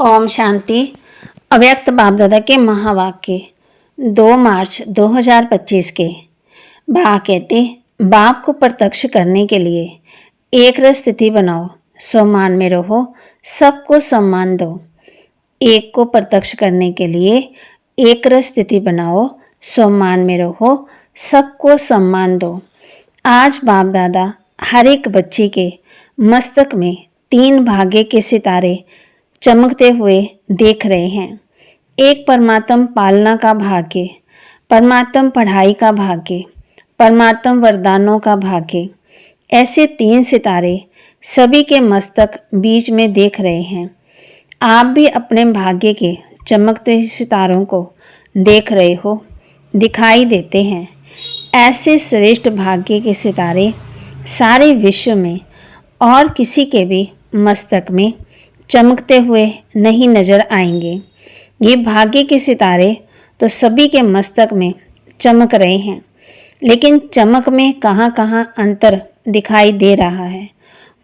ओम शांति। अव्यक्त बाप दादा के महावाक्य 2 मार्च 2025 के। बा कहते, बाप को प्रत्यक्ष करने के लिए एक रस स्थिति बनाओ, सम्मान में रहो, सबको सम्मान दो। एक को प्रत्यक्ष करने के लिए एक रस स्थिति बनाओ, सम्मान में रहो, सबको सम्मान दो। आज बाप दादा हर एक बच्चे के मस्तक में 3 भाग्य के सितारे चमकते हुए देख रहे हैं। एक परमात्म पालना का भाग्य, परमात्म पढ़ाई का भाग्य, परमात्म वरदानों का भाग्य। ऐसे 3 सितारे सभी के मस्तक बीच में देख रहे हैं। आप भी अपने भाग्य के चमकते सितारों को देख रहे हो, दिखाई देते हैं। ऐसे श्रेष्ठ भाग्य के सितारे सारे विश्व में और किसी के भी मस्तक में चमकते हुए नहीं नजर आएंगे। ये भाग्य के सितारे तो सभी के मस्तक में चमक रहे हैं, लेकिन चमक में कहाँ कहाँ अंतर दिखाई दे रहा है।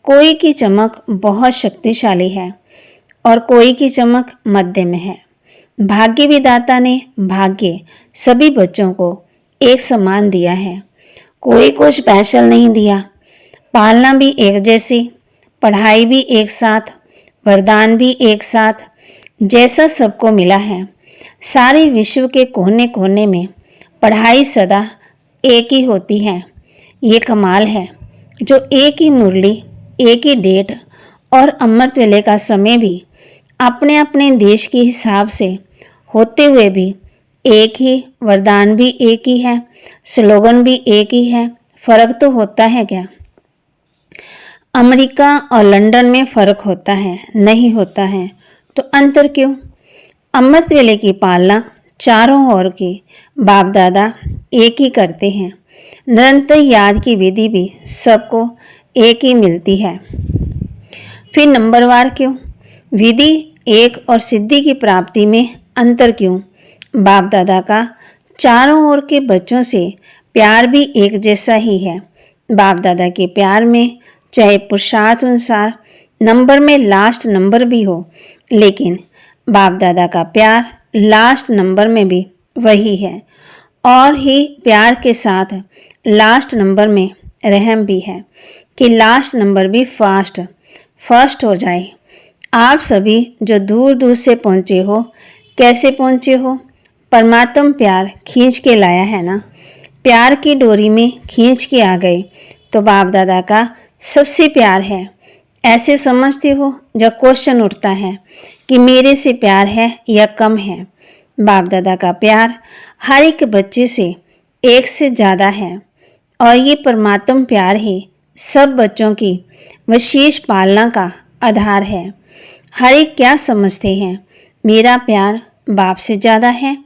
कोई की चमक बहुत शक्तिशाली है और कोई की चमक मध्यम है। भाग्य विधाता ने भाग्य सभी बच्चों को एक समान दिया है, कोई को स्पेशल नहीं दिया। पालना भी एक जैसी, पढ़ाई भी एक साथ, वरदान भी एक साथ, जैसा सबको मिला है। सारे विश्व के कोने कोने में पढ़ाई सदा एक ही होती है। ये कमाल है जो एक ही मुरली, एक ही डेट और अमृत वेले का समय भी अपने अपने देश के हिसाब से होते हुए भी एक ही, वरदान भी एक ही है, स्लोगन भी एक ही है। फर्क तो होता है क्या? अमेरिका और लंदन में फ़र्क होता है? नहीं होता है। तो अंतर क्यों? अमृत वेले की पालना चारों ओर के बाप दादा एक ही करते हैं। निरंतर याद की विधि भी सबको एक ही मिलती है। फिर नंबरवार क्यों? विधि एक और सिद्धि की प्राप्ति में अंतर क्यों? बाप दादा का चारों ओर के बच्चों से प्यार भी एक जैसा ही है। बाप दादा के प्यार में चाहे पुरुषार्थ अनुसार नंबर में लास्ट नंबर भी हो, लेकिन बाप दादा का प्यार लास्ट नंबर में भी वही है। और ही प्यार के साथ लास्ट नंबर में रहम भी है कि लास्ट नंबर भी फर्स्ट हो जाए। आप सभी जो दूर दूर से पहुँचे हो, कैसे पहुँचे हो? परमात्म प्यार खींच के लाया है ना। प्यार की डोरी में खींच के आ गए तो बाप दादा का सबसे प्यार है। ऐसे समझते हो जब क्वेश्चन उठता है कि मेरे से प्यार है या कम है। बाप दादा का प्यार हर एक बच्चे से एक से ज़्यादा है और ये परमात्म प्यार ही सब बच्चों की विशेष पालना का आधार है। हर एक क्या समझते हैं? मेरा प्यार बाप से ज़्यादा है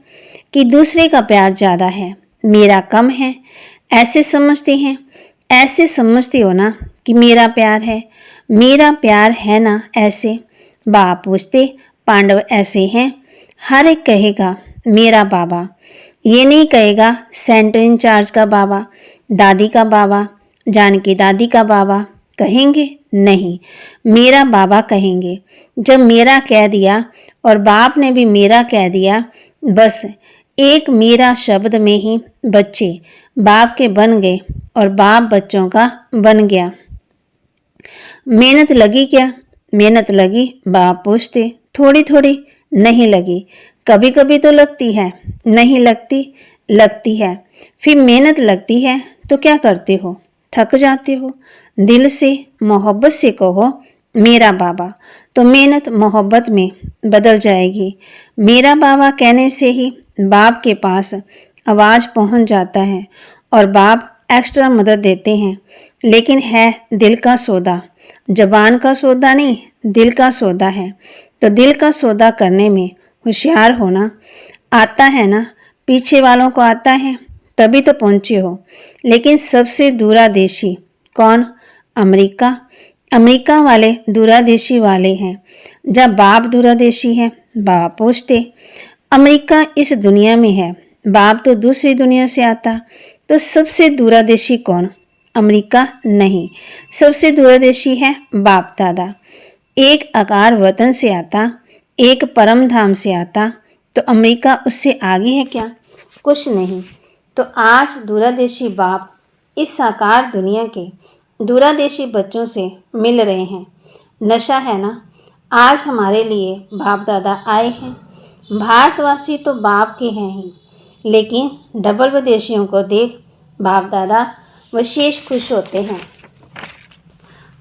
कि दूसरे का प्यार ज़्यादा है, मेरा कम है, ऐसे समझते हैं। ऐसे समझते हो ना कि मेरा प्यार है ना। ऐसे बाप पूछते, पांडव ऐसे हैं? हर एक कहेगा मेरा बाबा, ये नहीं कहेगा सेंटर इंचार्ज का बाबा, दादी का बाबा, जानकी दादी का बाबा कहेंगे? नहीं, मेरा बाबा कहेंगे। जब मेरा कह दिया और बाप ने भी मेरा कह दिया, बस एक मेरा शब्द में ही बच्चे बाप के बन गए और बाप बच्चों का बन गया। मेहनत लगी क्या? मेहनत लगी? बाप पूछते। थोड़ी थोड़ी? नहीं लगी। कभी कभी तो लगती है, नहीं लगती? लगती है। फिर मेहनत लगती है तो क्या करते हो? थक जाते हो। दिल से मोहब्बत से कहो मेरा बाबा, तो मेहनत मोहब्बत में बदल जाएगी। मेरा बाबा कहने से ही बाप के पास आवाज़ पहुंच जाता है और बाप एक्स्ट्रा मदद देते हैं। लेकिन है दिल का सौदा, जबान का सौदा नहीं, दिल का सौदा है। तो दिल का सौदा करने में होशियार होना आता है ना। पीछे वालों को आता है तभी तो पहुँचे हो। लेकिन सबसे दूरादेशी कौन? अमेरिका। अमेरिका वाले दूरादेशी वाले हैं। जब बाप दूरादेशी है, बाप पूछते अमेरिका इस दुनिया में है, बाप तो दूसरी दुनिया से आता, तो सबसे दूरादेशी कौन? अमेरिका नहीं, सबसे दूरदेशी है बाप दादा। एक आकार वतन से आता, एक परम धाम से आता तो अमेरिका उससे आगे है क्या? कुछ नहीं। तो आज दूरदेशी बाप इस साकार दुनिया के दूरदेशी बच्चों से मिल रहे हैं। नशा है ना? आज हमारे लिए बाप दादा आए हैं। भारतवासी तो बाप के हैं ही, लेकिन डबल विदेशियों को देख बाप दादा विशेष खुश होते हैं।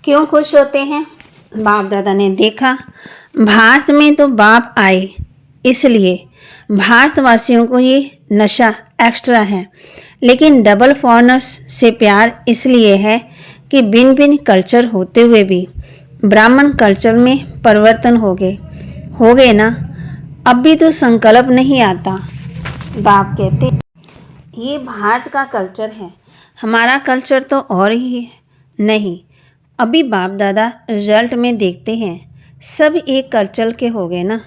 क्यों खुश होते हैं? बाप दादा ने देखा भारत में तो बाप आए, इसलिए भारतवासियों को ये नशा एक्स्ट्रा है। लेकिन डबल फॉरेनर्स से प्यार इसलिए है कि भिन्न भिन्न कल्चर होते हुए भी ब्राह्मण कल्चर में परिवर्तन हो गए ना। अब भी तो संकल्प नहीं आता। बाप कहते ये भारत का कल्चर है, हमारा कल्चर तो और ही है। नहीं, अभी बाप दादा रिजल्ट में देखते हैं सब एक कल्चर के हो गए ना।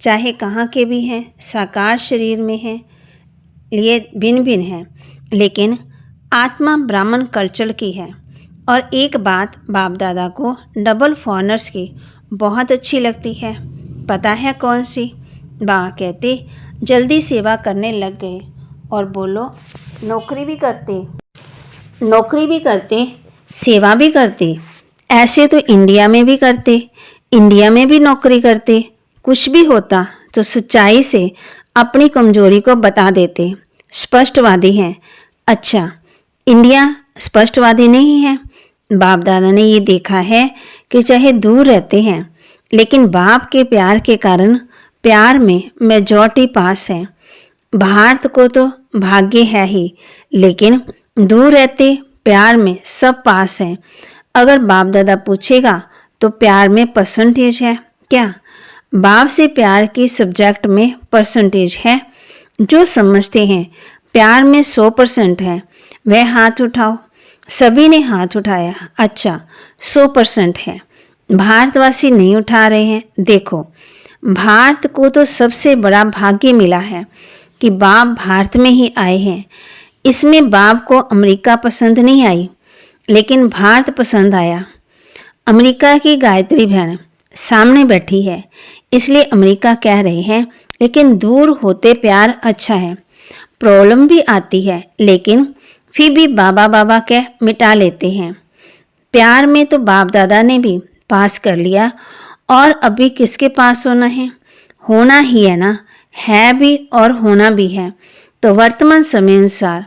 चाहे कहाँ के भी हैं, साकार शरीर में हैं, लिए भिन्न भिन्न हैं, लेकिन आत्मा ब्राह्मण कल्चर की है। और एक बात बाप दादा को डबल फॉरेनर्स की बहुत अच्छी लगती है। पता है कौन सी? बाबा कहते जल्दी सेवा करने लग गए और बोलो नौकरी भी करते सेवा भी करते। ऐसे तो इंडिया में भी करते, इंडिया में भी नौकरी करते। कुछ भी होता तो सच्चाई से अपनी कमजोरी को बता देते। स्पष्टवादी हैं। अच्छा, इंडिया स्पष्टवादी नहीं है। बाप दादा ने ये देखा है कि चाहे दूर रहते हैं, लेकिन बाप के प्यार के कारण प्यार में मेजॉरिटी पास है। भारत को तो भाग्य है ही, लेकिन दूर रहते प्यार में सब पास है। अगर बाप दादा पूछेगा तो प्यार में परसेंटेज है क्या? बाप से प्यार की सब्जेक्ट में परसेंटेज है। जो समझते हैं प्यार में 100% है वह हाथ उठाओ। सभी ने हाथ उठाया। अच्छा, 100% है। भारतवासी नहीं उठा रहे हैं। देखो, भारत को तो सबसे बड़ा भाग्य मिला है कि बाप भारत में ही आए हैं। इसमें बाप को अमेरिका पसंद नहीं आई, लेकिन भारत पसंद आया। अमेरिका की गायत्री बहन सामने बैठी है, इसलिए अमेरिका कह रहे हैं, लेकिन दूर होते प्यार अच्छा है। प्रॉब्लम भी आती है, लेकिन फिर भी बाबा बाबा कह मिटा लेते हैं। प्यार में तो बाप दादा ने भी पास कर लिया, और अभी किसके पास होना है? होना ही है ना, है भी और होना भी है। तो वर्तमान समय अनुसार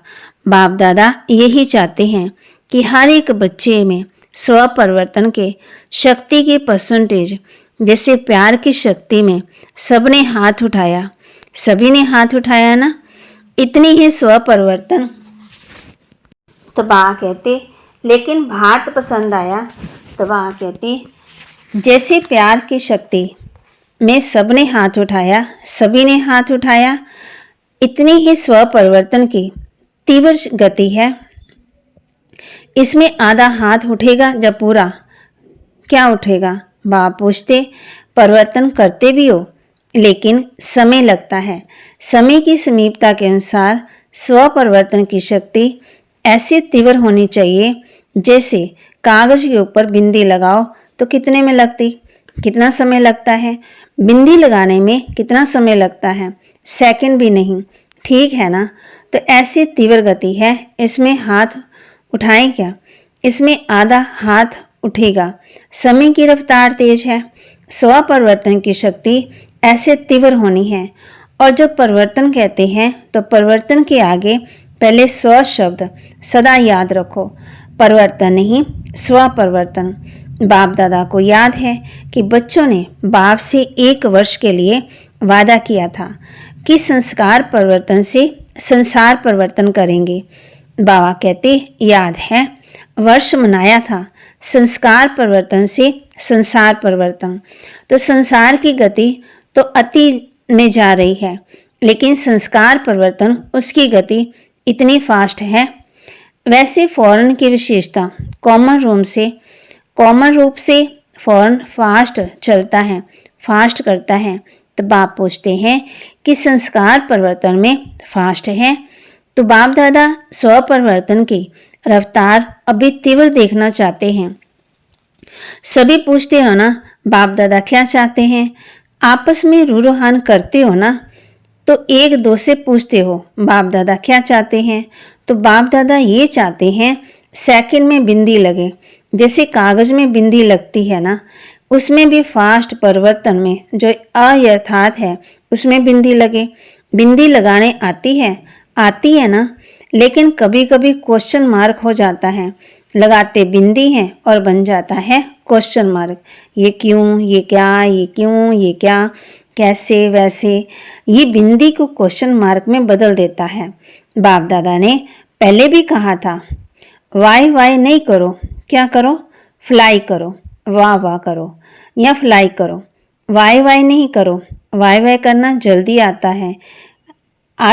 बाप दादा यही चाहते हैं कि हर एक बच्चे में स्व परिवर्तन के शक्ति की परसेंटेज, जैसे प्यार की शक्ति में सबने हाथ उठाया, सभी ने हाथ उठाया ना, इतनी ही स्व परिवर्तन। तो बाबा कहते लेकिन भारत पसंद आया। तो बाबा कहते जैसे प्यार की शक्ति में सबने हाथ उठाया, सभी ने हाथ उठाया, इतनी ही स्व परिवर्तन की तीव्र गति है। इसमें आधा हाथ उठेगा जब पूरा। क्या उठेगा? बाप पूछते परिवर्तन करते भी हो, लेकिन समय लगता है। समय की समीपता के अनुसार स्व परिवर्तन की शक्ति ऐसी तीव्र होनी चाहिए जैसे कागज के ऊपर बिंदी लगाओ तो कितना समय लगता है? बिंदी लगाने में कितना समय लगता है? सेकंड भी नहीं। ठीक है ना? तो ऐसी तीव्र गति है। इसमें हाथ उठाएं क्या? इसमें आधा हाथ उठेगा। समय की रफ्तार तेज है। स्व परिवर्तन की शक्ति ऐसे तीव्र होनी है। और जब परिवर्तन कहते हैं तो परिवर्तन के आगे पहले स्व शब्द सदा याद रखो। परिवर्तन नहीं, स्व परिवर्तन। बाप दादा को याद है कि बच्चों ने बाप से 1 वर्ष के लिए वादा किया था कि संस्कार परिवर्तन से संसार परिवर्तन करेंगे। बाबा कहते याद है, वर्ष मनाया था संस्कार परिवर्तन से संसार परिवर्तन। तो संसार की गति तो अति में जा रही है, लेकिन संस्कार परिवर्तन उसकी गति इतनी फास्ट है। वैसे फॉरेन की विशेषता कॉमन रूप से फॉरेन फास्ट चलता है, फास्ट करता है। तो बाप पूछते हैं कि संस्कार परिवर्तन में फास्ट है, तो बाप दादा स्व परिवर्तन की रफ्तार अभी तीव्र देखना चाहते हैं। सभी पूछते हो ना बाप दादा क्या चाहते हैं? आपस में रूरोहान करते हो ना, तो एक दो से पूछते हो बाप दादा क्या चाहते हैं, तो बाप दादा ये चाहते हैं सेकंड में बिंदी लगे, जैसे कागज में बिंदी लगती है ना, उसमें भी फास्ट परिवर्तन में जो अयथार्थ है उसमें बिंदी लगे। बिंदी लगाने आती है ना, लेकिन कभी कभी क्वेश्चन मार्क हो जाता है। लगाते बिंदी है और बन जाता है क्वेश्चन मार्क। ये क्यों, ये क्या, ये क्यों, ये क्या, कैसे, वैसे, ये बिंदी को क्वेश्चन मार्क में बदल देता है। बाप दादा ने पहले भी कहा था, वाई वाई नहीं करो, क्या करो, फ्लाई करो, वाह वाह करो या फ्लाई करो। वाई वाई नहीं करो, वाई वाई करना जल्दी आ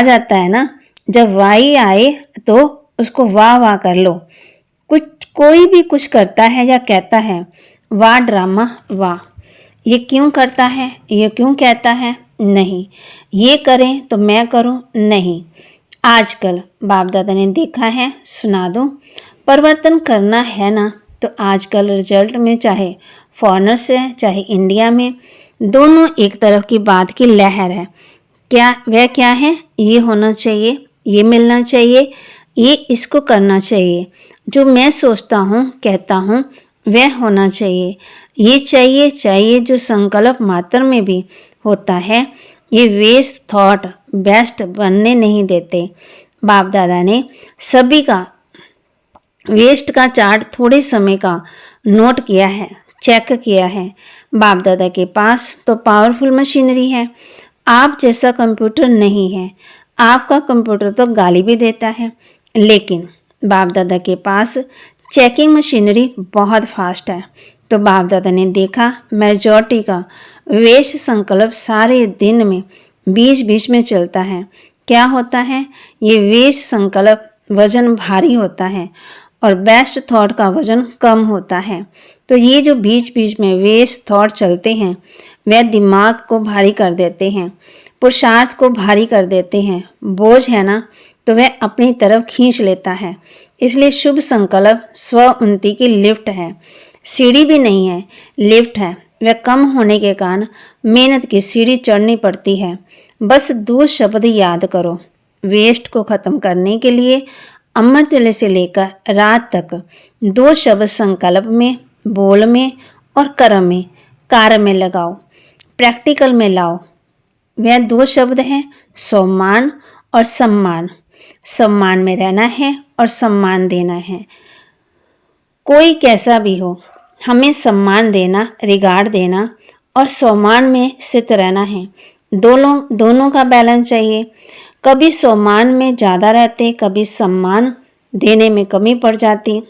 जाता है ना। जब वाई आए तो उसको वाह वाह कर लो। कोई भी कुछ करता है या कहता है, वाह ड्रामा वाह, ये क्यों करता है, ये क्यों कहता है, नहीं, ये करें तो मैं करूं, नहीं। आजकल बाप दादा ने देखा है, सुना दूं, परिवर्तन करना है ना, तो आजकल रिजल्ट में चाहे फॉरेनर्स है चाहे इंडिया में, दोनों एक तरफ की बात की लहर है। क्या है, ये होना चाहिए, ये मिलना चाहिए, ये इसको करना चाहिए, जो मैं सोचता हूँ कहता हूँ वह होना चाहिए, ये चाहिए जो संकल्प मात्र में भी होता है। ये वेस्ट थॉट बेस्ट बनने नहीं देते। बाप दादा ने सभी का वेस्ट का चार्ट थोड़े समय का नोट किया है, चेक किया है। बाप दादा के पास तो पावरफुल मशीनरी है, आप जैसा कंप्यूटर नहीं है। आपका कंप्यूटर तो गाली भी देता है, लेकिन बाप दादा के पास चेकिंग मशीनरी बहुत फास्ट है। तो बाप दादा ने देखा मेजॉरिटी का वेस्ट संकल्प सारे दिन में बीच बीच में चलता है। क्या होता है, ये वेस्ट संकल्प वजन भारी होता है और बेस्ट थॉट का वजन कम होता है। तो ये जो बीच बीच में वेस्ट थॉट चलते हैं वह दिमाग को भारी कर देते हैं, पुरुषार्थ को भारी कर देते हैं। बोझ है ना, तो वह अपनी तरफ खींच लेता है। इसलिए शुभ संकल्प स्व उन्नति की लिफ्ट है, सीढ़ी भी नहीं है, लिफ्ट है। वह कम होने के कारण मेहनत की सीढ़ी चढ़नी पड़ती है। बस 2 शब्द याद करो, वेस्ट को खत्म करने के लिए अमृत वेले से लेकर रात तक 2 शब्द संकल्प में, बोल में और कर्म में, कार्य में लगाओ, प्रैक्टिकल में लाओ। वह 2 शब्द हैं, सम्मान और सम्मान। सम्मान में रहना है और सम्मान देना है। कोई कैसा भी हो, हमें सम्मान देना, रिगार्ड देना और सम्मान में स्थित रहना है। दोनों का बैलेंस चाहिए। कभी सम्मान में ज़्यादा रहते, कभी सम्मान देने में कमी पड़ जाती।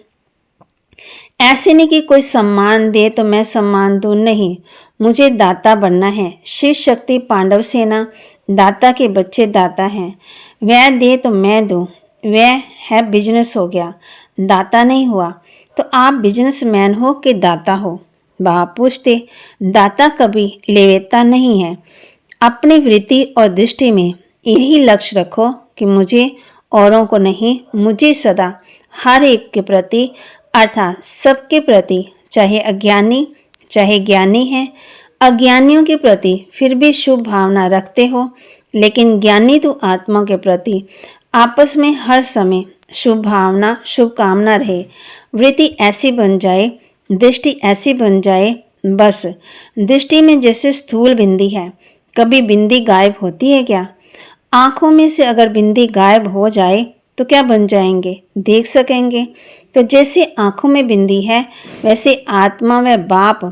ऐसे नहीं कि कोई सम्मान दे तो मैं सम्मान दूं, नहीं, मुझे दाता बनना है। शिव शक्ति पांडव सेना दाता के बच्चे दाता हैं। वह दे तो मैं दूं, वह है बिजनेस हो गया, दाता नहीं हुआ। तो आप बिजनेसमैन हो कि दाता हो? बाप पूछते, दाता कभी लेवेता नहीं है। अपनी वृत्ति और दृष्टि में यही लक्ष्य रखो कि मुझे, औरों को नहीं, मुझे सदा हर एक के प्रति अर्थात सबके प्रति, चाहे अज्ञानी चाहे ज्ञानी है, अज्ञानियों के प्रति फिर भी शुभ भावना रखते हो, लेकिन ज्ञानी तो आत्मा के प्रति आपस में हर समय शुभ भावना, शुभकामना रहे। वृत्ति ऐसी बन जाए, दृष्टि ऐसी बन जाए, बस दृष्टि में जैसे स्थूल बिंदी है। कभी बिंदी गायब होती है क्या? आंखों में से अगर बिंदी गायब हो जाए तो क्या बन जाएंगे? देख सकेंगे? तो जैसे आंखों में बिंदी है, वैसे आत्मा व बाप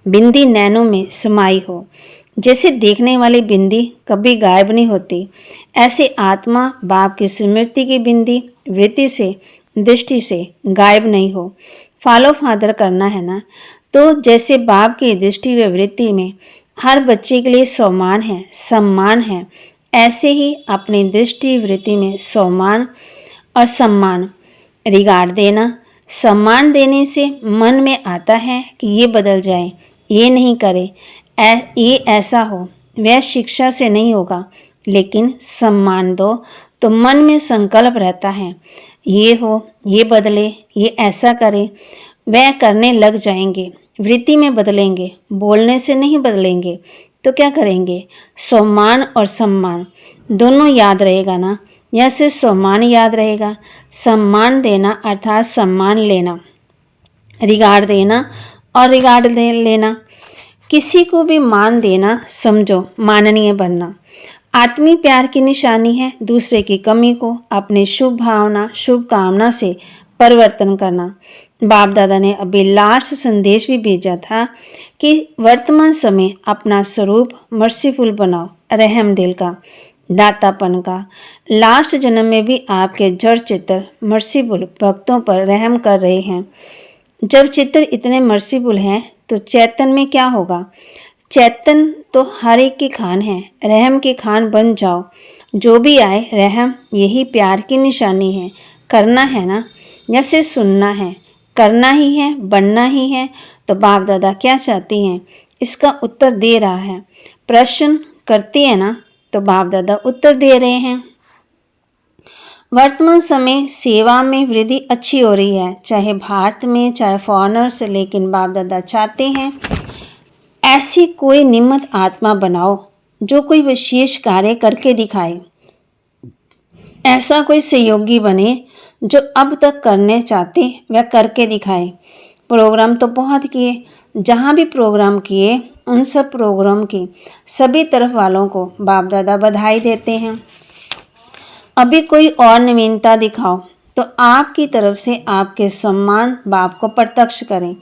बिंदी नैनों में समाई हो। जैसे देखने वाली बिंदी कभी गायब नहीं होती, ऐसे आत्मा बाप की स्मृति की बिंदी वृत्ति से, दृष्टि से गायब नहीं हो। फॉलो फादर करना है ना, तो जैसे बाप की दृष्टि व वृत्ति में हर बच्चे के लिए सम्मान है, सम्मान है, ऐसे ही अपनी दृष्टि वृत्ति में सम्मान और सम्मान, रिगार्ड देना। सम्मान देने से मन में आता है कि ये बदल जाए, ये नहीं करे, ये ऐसा हो। वह शिक्षा से नहीं होगा, लेकिन सम्मान दो तो मन में संकल्प रहता है, ये हो, ये बदले, ये ऐसा करे। वह करने लग जाएंगे, वृत्ति में बदलेंगे, बोलने से नहीं बदलेंगे। तो क्या करेंगे? सम्मान और सम्मान दोनों याद रहेगा ना, या सिर्फ सम्मान याद रहेगा? सम्मान देना अर्थात सम्मान लेना, रिगार्ड देना और रिगार्ड लेना। किसी को भी मान देना समझो माननीय बनना। आत्मीय प्यार की निशानी है दूसरे की कमी को अपने शुभ भावना शुभ कामना से परिवर्तन करना। बाप दादा ने अभी लास्ट संदेश भी भेजा था कि वर्तमान समय अपना स्वरूप मर्सीफुल बनाओ, रहम दिल का, दातापन का। लास्ट जन्म में भी आपके जड़ चित्र मर्सीफुल भक्तों पर रहम कर रहे हैं। जब चित्र इतने मर्सीफुल हैं तो चैतन में क्या होगा? चैतन तो हर एक की खान है, रहम की खान बन जाओ। जो भी आए रहम, यही प्यार की निशानी है। करना है ना, या सिर्फ सुनना है? करना ही है, बनना ही है। तो बाप दादा क्या चाहती हैं इसका उत्तर दे रहा है। प्रश्न करती है ना, तो बाप दादा उत्तर दे रहे हैं। वर्तमान समय सेवा में वृद्धि अच्छी हो रही है, चाहे भारत में चाहे फॉरेनर्स, लेकिन बाप दादा चाहते हैं ऐसी कोई निम्मत आत्मा बनाओ जो कोई विशेष कार्य करके दिखाए। ऐसा कोई सहयोगी बने जो अब तक करने चाहते वह करके दिखाए। प्रोग्राम तो बहुत किए, जहाँ भी प्रोग्राम किए उन सब प्रोग्राम की सभी तरफ वालों को बाप दादा बधाई देते हैं। अभी कोई और नवीनता दिखाओ तो आपकी तरफ से आपके सम्मान बाप को प्रत्यक्ष करें।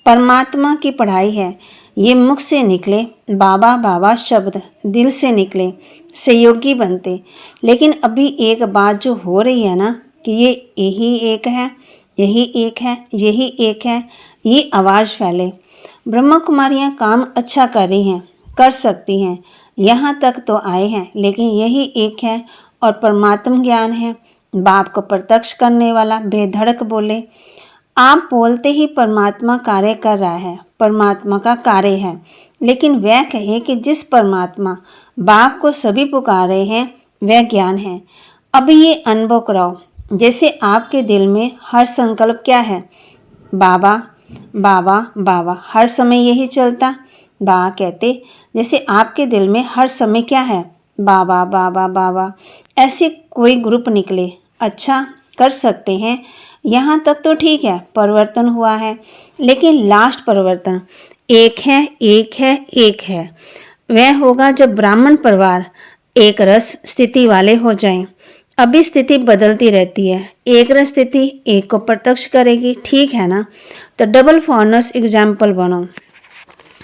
परमात्मा की पढ़ाई है, ये मुख से निकले, बाबा बाबा शब्द दिल से निकले, सहयोगी बनते। लेकिन अभी एक बात जो हो रही है ना कि ये यही एक है, यही एक है, यही एक है, ये आवाज़ फैले। ब्रह्मा कुमारियाँ काम अच्छा कर रही हैं, कर सकती हैं, यहाँ तक तो आए हैं, लेकिन यही एक है और परमात्म ज्ञान है। बाप को प्रत्यक्ष करने वाला बेधड़क बोले। आप बोलते ही परमात्मा कार्य कर रहा है, परमात्मा का कार्य है। लेकिन वह कहे कि जिस परमात्मा बाप को सभी पुकार रहे हैं वह ज्ञान है। अभी ये अनुभव कराओ, जैसे आपके दिल में हर संकल्प क्या है? बाबा बाबा बाबा, हर समय यही चलता। बाबा कहते जैसे आपके दिल में हर समय क्या है? बाबा बाबा बाबा। ऐसे कोई ग्रुप निकले, अच्छा कर सकते हैं, यहाँ तक तो ठीक है, परिवर्तन हुआ है। लेकिन लास्ट परिवर्तन एक है, एक है, एक है। वह होगा जब ब्राह्मण परिवार एक रस स्थिति वाले हो जाएं। अभी स्थिति बदलती रहती है, एक रस स्थिति एक को प्रत्यक्ष करेगी, ठीक है ना? तो डबल फॉर्नस एग्जाम्पल बनो,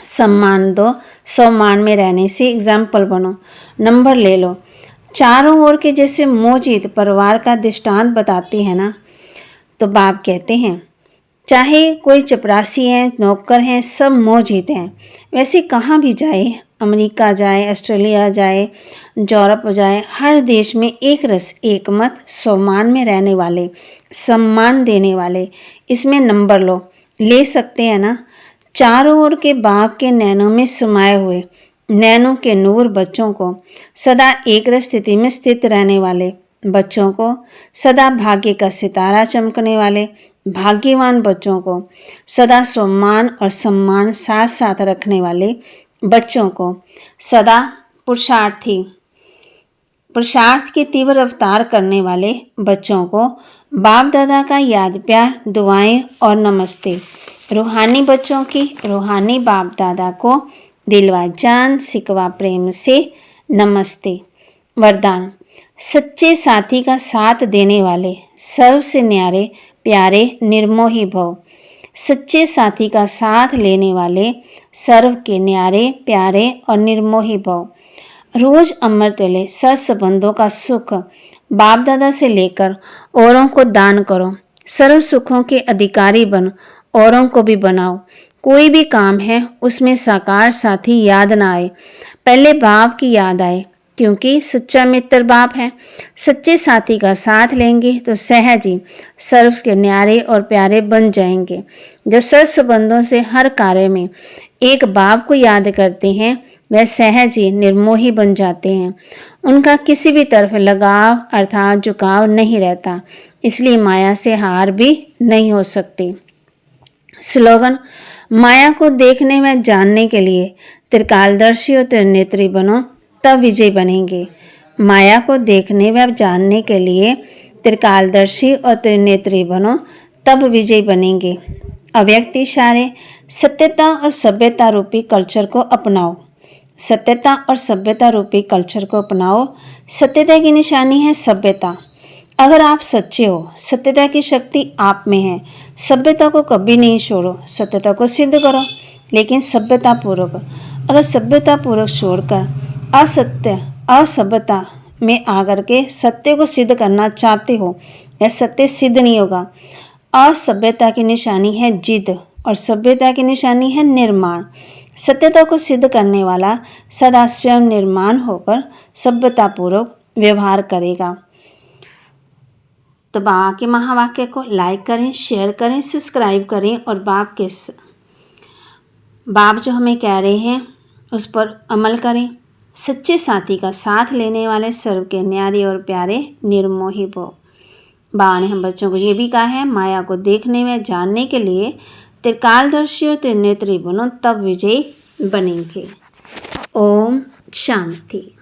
सम्मान दो, सम्मान में रहने से एग्जाम्पल बनो, नंबर ले लो। चारों ओर के जैसे मोजीत परिवार का दृष्टांत बताती है ना, तो बाप कहते हैं चाहे कोई चपरासी हैं, नौकर हैं, सब मौजूद हैं। वैसे कहाँ भी जाए, अमेरिका जाए, ऑस्ट्रेलिया जाए, यूरोप जाए, हर देश में एक रस एक मत, सम्मान में रहने वाले, सम्मान देने वाले, इसमें नंबर लो, ले सकते हैं ना? चारों ओर के बाप के नैनों में समाये हुए नैनों के नूर बच्चों को सदा एक रस स्थिति में स्थित रहने वाले बच्चों को, सदा भाग्य का सितारा चमकने वाले भाग्यवान बच्चों को, सदा सम्मान और सम्मान साथ साथ रखने वाले बच्चों को, सदा पुरुषार्थ की तीव्र अवतार करने वाले बच्चों को बाप दादा का याद प्यार, दुआएं और नमस्ते। रूहानी बच्चों की रूहानी बाप दादा को दिलवा जान सिकवा प्रेम से नमस्ते। वरदान, सच्चे साथी का साथ देने वाले सर्व से न्यारे प्यारे निर्मोही भव। सच्चे साथी का साथ लेने वाले सर्व के न्यारे प्यारे और निर्मोही भव। रोज अमृत वेले सत्संबंधों का सुख बाप दादा से लेकर औरों को दान करो। सर्व सुखों के अधिकारी बन, औरों को भी बनाओ। कोई भी काम है उसमें साकार साथी याद ना आए, पहले बाप की याद आए, क्योंकि सच्चा मित्र बाप है। सच्चे साथी का साथ लेंगे तो सहज ही सर्व के न्यारे और प्यारे बन जाएंगे। जब सत्संबंधों से हर कार्य में एक बाप को याद करते हैं, वह सहज ही निर्मोही बन जाते हैं। उनका किसी भी तरफ लगाव अर्थात झुकाव नहीं रहता, इसलिए माया से हार भी नहीं हो सकती। स्लोगन, माया को देखने व जानने के लिए त्रिकालदर्शी और त्रिनेत्री बनो तब विजयी बनेंगे। माया को देखने व जानने के लिए त्रिकालदर्शी और त्रिनेत्री बनो तब विजयी बनेंगे। अव्यक्त इशारे सत्यता और सभ्यता रूपी कल्चर को अपनाओ। सत्यता और सभ्यता रूपी कल्चर को अपनाओ। सत्यता की निशानी है सभ्यता। अगर आप सच्चे हो, सत्यता की शक्ति आप में है। सभ्यता को कभी नहीं छोड़ो, सत्यता को सिद्ध करो, लेकिन सभ्यता पूर्वक। अगर सभ्यता पूर्वक छोड़कर असभ्यता में आकर के सत्य को सिद्ध करना चाहते हो, यह सत्य सिद्ध नहीं होगा। असभ्यता की निशानी है जिद और सभ्यता की निशानी है निर्माण। सत्यता को सिद्ध करने वाला सदा स्वयं निर्माण होकर सभ्यता पूर्वक व्यवहार करेगा। तो बाबा के महावाक्य को लाइक करें, शेयर करें, सब्सक्राइब करें और बाप जो हमें कह रहे हैं उस पर अमल करें। सच्चे साथी का साथ लेने वाले सर्व के न्यारे और प्यारे निर्मोही भो। बाबा ने हम बच्चों को ये भी कहा है, माया को देखने में जानने के लिए त्रिकालदर्शी और त्रिनेत्री बनो तब विजयी बनेंगे। ओम शांति।